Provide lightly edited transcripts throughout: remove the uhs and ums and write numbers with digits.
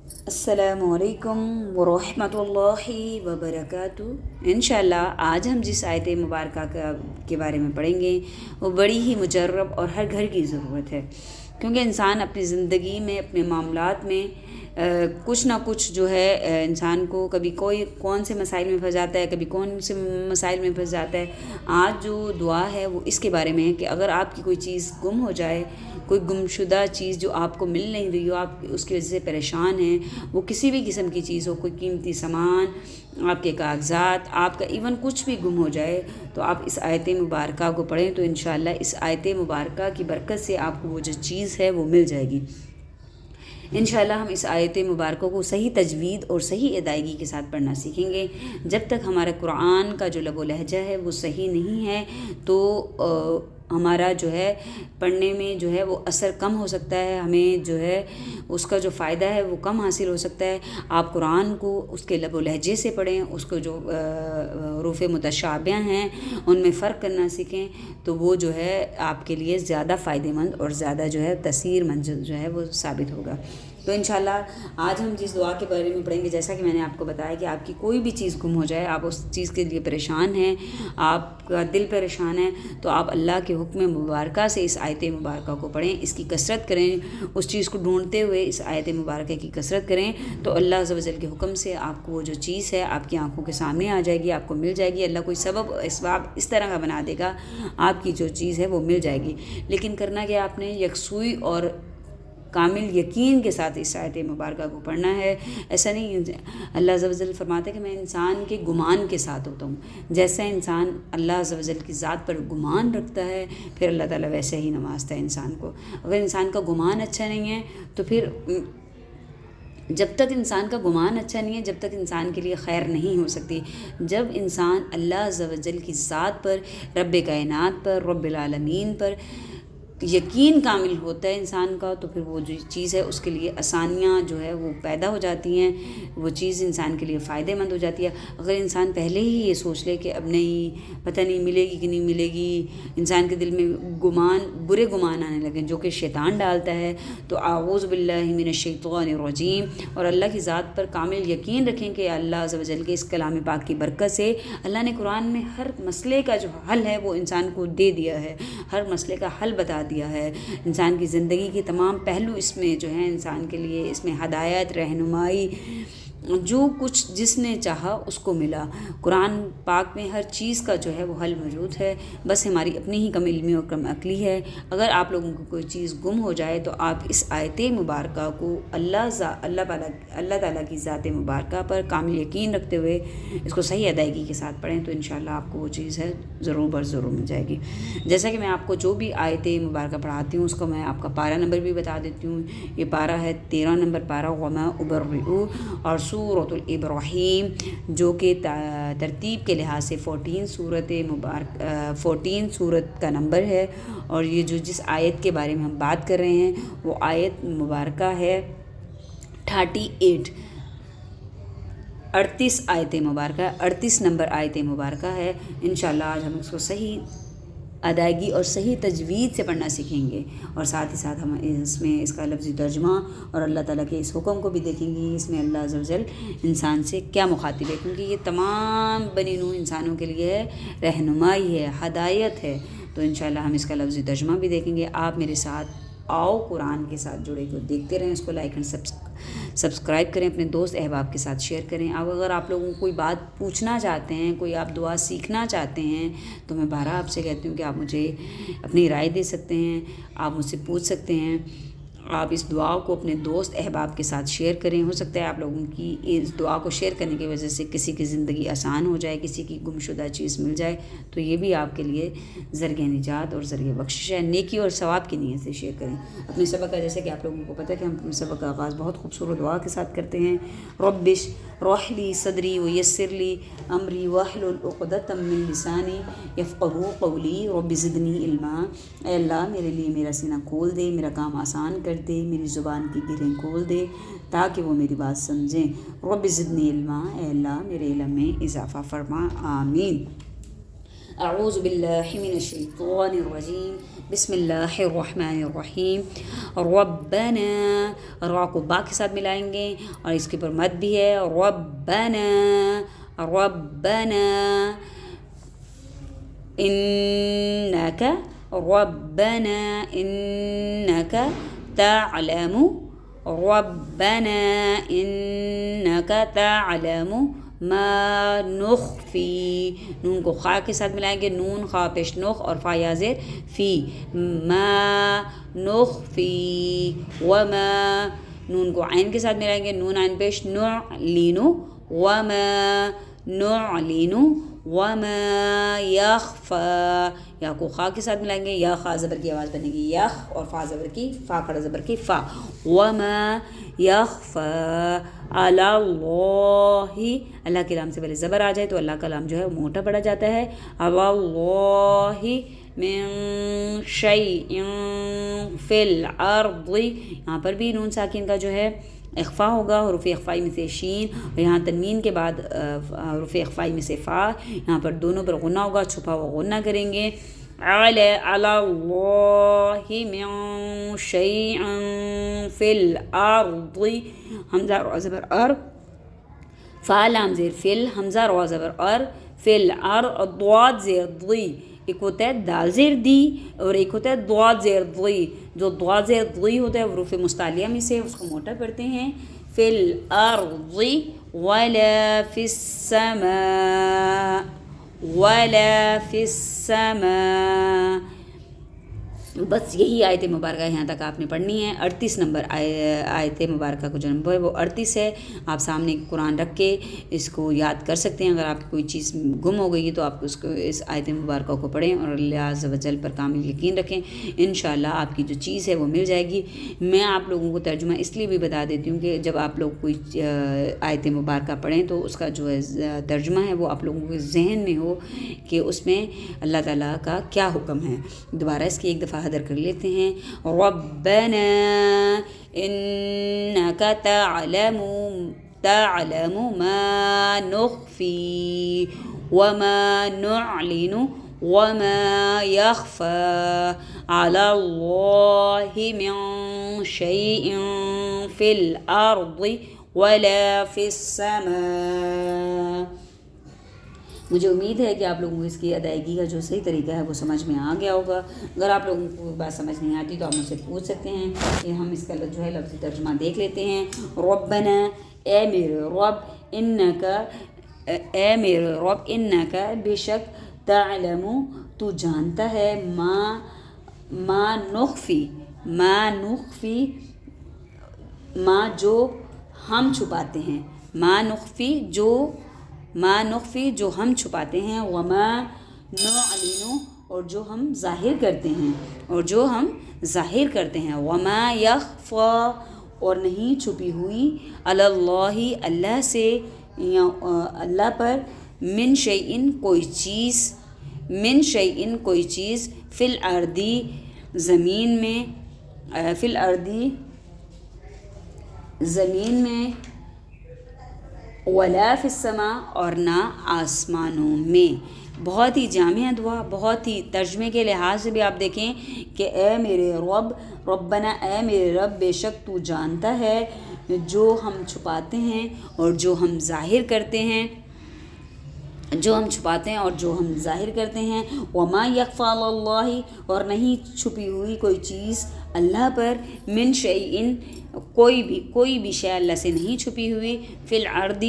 السلام علیکم ورحمۃ اللہ وبرکاتہ۔ انشاءاللہ آج ہم جس آیت مبارکہ کے بارے میں پڑھیں گے وہ بڑی ہی مجرب اور ہر گھر کی ضرورت ہے، کیونکہ انسان اپنی زندگی میں اپنے معاملات میں کچھ نہ کچھ جو ہے انسان کو کبھی کون سے مسائل میں پھنس جاتا ہے، کبھی کون سے مسائل میں پھنس جاتا ہے۔ آج جو دعا ہے وہ اس کے بارے میں ہے کہ اگر آپ کی کوئی چیز گم ہو جائے، کوئی گمشدہ چیز جو آپ کو مل نہیں رہی ہو، آپ اس کی وجہ سے پریشان ہیں، وہ کسی بھی قسم کی چیز ہو، کوئی قیمتی سامان، آپ کے کاغذات، آپ کا ایون کچھ بھی گم ہو جائے، تو آپ اس آیت مبارکہ کو پڑھیں تو انشاءاللہ اس آیت مبارکہ کی برکت سے آپ کو وہ جو چیز ہے وہ مل جائے گی۔ انشاءاللہ ہم اس آیت مبارکہ کو صحیح تجوید اور صحیح ادائیگی کے ساتھ پڑھنا سیکھیں گے۔ جب تک ہمارا قرآن کا جو لب و لہجہ ہے وہ صحیح نہیں ہے تو ہمارا جو ہے پڑھنے میں جو ہے وہ اثر کم ہو سکتا ہے، ہمیں جو ہے اس کا جو فائدہ ہے وہ کم حاصل ہو سکتا ہے۔ آپ قرآن کو اس کے لب و لہجے سے پڑھیں، اس کو جو حروف متشابہ ہیں ان میں فرق کرنا سیکھیں، تو وہ جو ہے آپ کے لیے زیادہ فائدہ مند اور زیادہ جو ہے تاثیر مند جو ہے وہ ثابت ہوگا۔ تو انشاءاللہ آج ہم جس دعا کے بارے میں پڑھیں گے، جیسا کہ میں نے آپ کو بتایا کہ آپ کی کوئی بھی چیز گم ہو جائے، آپ اس چیز کے لیے پریشان ہیں، آپ کا دل پریشان ہے، تو آپ اللہ کے حکم مبارکہ سے اس آیت مبارکہ کو پڑھیں، اس کی کثرت کریں، اس چیز کو ڈھونڈتے ہوئے اس آیت مبارکہ کی کثرت کریں، تو اللہ عز و جل کے حکم سے آپ کو وہ جو چیز ہے آپ کی آنکھوں کے سامنے آ جائے گی، آپ کو مل جائے گی۔ اللہ کوئی سبب اسباب اس طرح کا بنا دے گا، آپ کی جو چیز ہے وہ مل جائے گی۔ لیکن کرنا کہ آپ نے یکسوئی اور کامل یقین کے ساتھ اس آیت مبارکہ کو پڑھنا ہے۔ ایسا نہیں، اللہ عز و جل فرماتا ہے کہ میں انسان کے گمان کے ساتھ ہوتا ہوں، جیسا انسان اللہ عز و جل کی ذات پر گمان رکھتا ہے پھر اللہ تعالیٰ ویسے ہی نوازتا ہے انسان کو۔ اگر انسان کا گمان اچھا نہیں ہے تو پھر جب تک انسان کا گمان اچھا نہیں ہے، جب تک انسان کے لیے خیر نہیں ہو سکتی۔ جب انسان اللہ عز و جل کی ذات پر، رب کائنات پر، رب العالمین پر یقین کامل ہوتا ہے انسان کا، تو پھر وہ جو چیز ہے اس کے لیے آسانیاں جو ہے وہ پیدا ہو جاتی ہیں، وہ چیز انسان کے لیے فائدہ مند ہو جاتی ہے۔ اگر انسان پہلے ہی یہ سوچ لے کہ اب نہیں، پتہ نہیں ملے گی کہ نہیں ملے گی، انسان کے دل میں برے گمان آنے لگیں جو کہ شیطان ڈالتا ہے، تو اعوذ باللہ من الشیطان الرجیم، اور اللہ کی ذات پر کامل یقین رکھیں کہ اللہ عز و جل کے اس کلام پاک کی برکت سے اللہ نے قرآن میں ہر مسئلے کا جو حل ہے وہ انسان کو دے دیا ہے، ہر مسئلے کا حل بتا دیا ہے۔ انسان کی زندگی کے تمام پہلو اس میں جو ہیں انسان کے لیے، اس میں ہدایت، رہنمائی، جو کچھ جس نے چاہا اس کو ملا۔ قرآن پاک میں ہر چیز کا جو ہے وہ حل موجود ہے، بس ہماری اپنی ہی کم علمی اور کم عقلی ہے۔ اگر آپ لوگوں کو کوئی چیز گم ہو جائے تو آپ اس آیت مبارکہ کو اللہ تعالیٰ کی ذات مبارکہ پر کامل یقین رکھتے ہوئے اس کو صحیح ادائیگی کے ساتھ پڑھیں، تو انشاءاللہ آپ کو وہ چیز ہے ضرور بر ضرور مل جائے گی۔ جیسا کہ میں آپ کو جو بھی آیت مبارکہ پڑھاتی ہوں اس کو میں آپ کا پارہ نمبر بھی بتا دیتی ہوں۔ یہ پارہ ہے 13 نمبر پارہ، وما ابرئ، اور سورۃ الابراہیم، جو کہ ترتیب کے لحاظ سے 14 سورت کا نمبر ہے، اور یہ جس آیت کے بارے میں ہم بات کر رہے ہیں وہ آیت مبارکہ ہے 38 آیت مبارکہ، 38 نمبر آیت مبارکہ ہے۔ انشاءاللہ آج ہم اس کو صحیح ادائیگی اور صحیح تجوید سے پڑھنا سیکھیں گے، اور ساتھ ہی ساتھ ہم اس میں اس کا لفظی ترجمہ اور اللہ تعالیٰ کے اس حکم کو بھی دیکھیں گے، اس میں اللہ عز و جل انسان سے کیا مخاطب ہے، کیونکہ یہ تمام بنی نوع انسانوں کے لیے رہنمائی ہے، ہدایت ہے۔ تو انشاءاللہ ہم اس کا لفظی ترجمہ بھی دیکھیں گے۔ آپ میرے ساتھ آؤ قرآن کے ساتھ جڑے کو دیکھتے رہیں، اس کو لائک اینڈ سبسکرائب کریں، اپنے دوست احباب کے ساتھ شیئر کریں۔ اب اگر آپ لوگوں کو کوئی بات پوچھنا چاہتے ہیں، کوئی آپ دعا سیکھنا چاہتے ہیں، تو میں بارہا آپ سے کہتی ہوں کہ آپ مجھے اپنی رائے دے سکتے ہیں، آپ مجھ سے پوچھ سکتے ہیں۔ آپ اس دعا کو اپنے دوست احباب کے ساتھ شیئر کریں، ہو سکتا ہے آپ لوگوں کی اس دعا کو شیئر کرنے کی وجہ سے کسی کی زندگی آسان ہو جائے، کسی کی گمشدہ چیز مل جائے، تو یہ بھی آپ کے لیے ذریعہ نجات اور ذریعہ بخشش ہے۔ نیکی اور ثواب کی نیت سے شیئر کریں اپنے سبق کا۔ جیسے کہ آپ لوگوں کو پتہ ہے کہ ہم اپنے سبق کا آغاز بہت خوبصورت دعا کے ساتھ کرتے ہیں، رب اشرح لی صدری ویسر لی امری واحلل عقدۃ من لسانی یفقہوا قولی رب زدنی علما۔ اے اللہ میرے لیے میرا سینہ کھول دے، میرا کام آسان کر دے، میری زبان کی گرہیں کھول دے تاکہ وہ میری بات سمجھیں۔ رب زدنی علما، اے اللہ میرے علم میں اضافہ فرما، آمین۔ اعوذ باللہ من الشیطان الرجیم، بسم اللہ الرحمن الرحیم۔ ربنا، را کو با کے ساتھ ملائیں گے اور اس کے اوپر مد بھی ہے، ربنا ربنا انک، ربنا انک تعلم، ربنا انک تعلم ما نخفی، نون کو خا کے ساتھ ملائیں گے، نون خا پیش نخ اور فا یا زیر فی، ما نخفی وما، نون کو عین کے ساتھ ملائیں گے، نون عین پیش نعلن وما نعلن وما یخفی، یا کو خا کے ساتھ ملائیں گے، یا خا زبر کی آواز بنے گی یخ اور فا زبر کی، فا کھڑا زبر کی فا، وما یخفی علی اللہ، اللہ کے لام سے پہلے زبر آ جائے تو اللہ کا لام جو ہے وہ موٹا پڑا جاتا ہے، علی اللہ من شیء فی الارض، یہاں پر بھی نون ساکن کا جو ہے اخفا ہوگا، حروف اخفائی میں سے شین اور یہاں تنوین کے بعد حروف اخفائی میں سے فا، یہاں پر دونوں پر غنہ ہوگا، چھپا ہوا غنہ کریں گے، علی اللہ من شیء فی الارض، حمزہ رو زبر ار، فا لام زیر فل، حمزہ رو زبر ار، فل ار، ضاد زیر ضی، ایک ہوتا ہے دال زیر دی اور ایک ہوتا ہے ضاد زیر ضی، جو ضاد زیر ضی ہوتا ہے حروف مستعلیہ میں سے اس کو موٹا پڑھتے ہیں، فی الارض ولا فی السماء، ولا فی السماء، بس یہی آیت مبارکہ یہاں تک آپ نے پڑھنی ہے۔ 38 نمبر آیت مبارکہ کو جو نمبر ہے وہ 38 ہے، آپ سامنے قرآن رکھ کے اس کو یاد کر سکتے ہیں، اگر آپ کی کوئی چیز گم ہو گئی ہے تو آپ اس کو اس آیت مبارکہ کو پڑھیں اور اللہ عز و جل پر کامل یقین رکھیں، انشاءاللہ آپ کی جو چیز ہے وہ مل جائے گی۔ میں آپ لوگوں کو ترجمہ اس لیے بھی بتا دیتی ہوں کہ جب آپ لوگ کوئی آیت مبارکہ پڑھیں تو اس کا جو ہے ترجمہ ہے وہ آپ لوگوں کے ذہن میں ہو کہ اس میں اللہ تعالیٰ کا کیا حکم ہے۔ دوبارہ اس کی ایک دفعہ حدر کر لیتے ہیں، ربنا انک تعلم ما نخفی وما نعلن وما يخفى على الله من شيء في الأرض ولا في السماء۔ مجھے امید ہے کہ آپ لوگوں کو اس کی ادائیگی کا جو صحیح طریقہ ہے وہ سمجھ میں آ گیا ہوگا۔ اگر آپ لوگوں کو بات سمجھ نہیں آتی تو آپ مجھ سے پوچھ سکتے ہیں کہ ہم اس کا جو ہے لفظی ترجمہ دیکھ لیتے ہیں۔ ربنا، اے میرے رب، انکا، اے میرے رب، انکا، بے شک، تعلم، تو جانتا ہے، ما نخفی، ما جو ہم چھپاتے ہیں، ما نخفی جو ہم چھپاتے ہیں، وما نعلن اور جو ہم ظاہر کرتے ہیں، وما یخفی اور نہیں چھپی ہوئی، علی اللہ اللہ سے یا اللہ پر، من شیئن کوئی چیز، فی الارض زمین میں، ولا فی السماء اور نہ آسمانوں میں۔ بہت ہی جامع دعا، بہت ہی ترجمے کے لحاظ سے بھی آپ دیکھیں کہ اے میرے رب، ربنا، اے میرے رب، بے شک تو جانتا ہے جو ہم چھپاتے ہیں اور جو ہم ظاہر کرتے ہیں، وما یخفی علی اللہ اور نہیں چھپی ہوئی کوئی چیز اللہ پر، من شیئن کوئی بھی شے اللہ سے نہیں چھپی ہوئی، فی الارض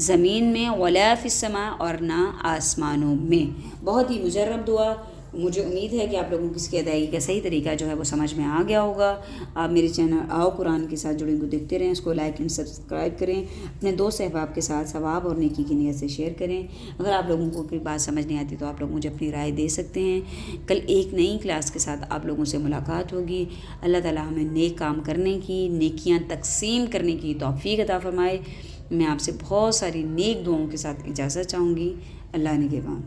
زمین میں، ولا فی السماء اور نہ آسمانوں میں۔ بہت ہی مجرب دعا، مجھے امید ہے کہ آپ لوگوں کو اس کی ادائیگی کا صحیح طریقہ جو ہے وہ سمجھ میں آ گیا ہوگا۔ آپ میرے چینل آؤ قرآن کے ساتھ جڑیں کو دیکھتے رہیں، اس کو لائک اینڈ سبسکرائب کریں، اپنے دوست احباب کے ساتھ ثواب اور نیکی کی نیت سے شیئر کریں۔ اگر آپ لوگوں کو کوئی بات سمجھ نہیں آتی تو آپ لوگ مجھے اپنی رائے دے سکتے ہیں۔ کل ایک نئی کلاس کے ساتھ آپ لوگوں سے ملاقات ہوگی۔ اللہ تعالیٰ ہمیں نیک کام کرنے کی، نیکیاں تقسیم کرنے کی توفیق عطا فرمائے۔ میں آپ سے بہت ساری نیک دعاؤں کے ساتھ اجازت چاہوں گی۔ اللہ نگہبان۔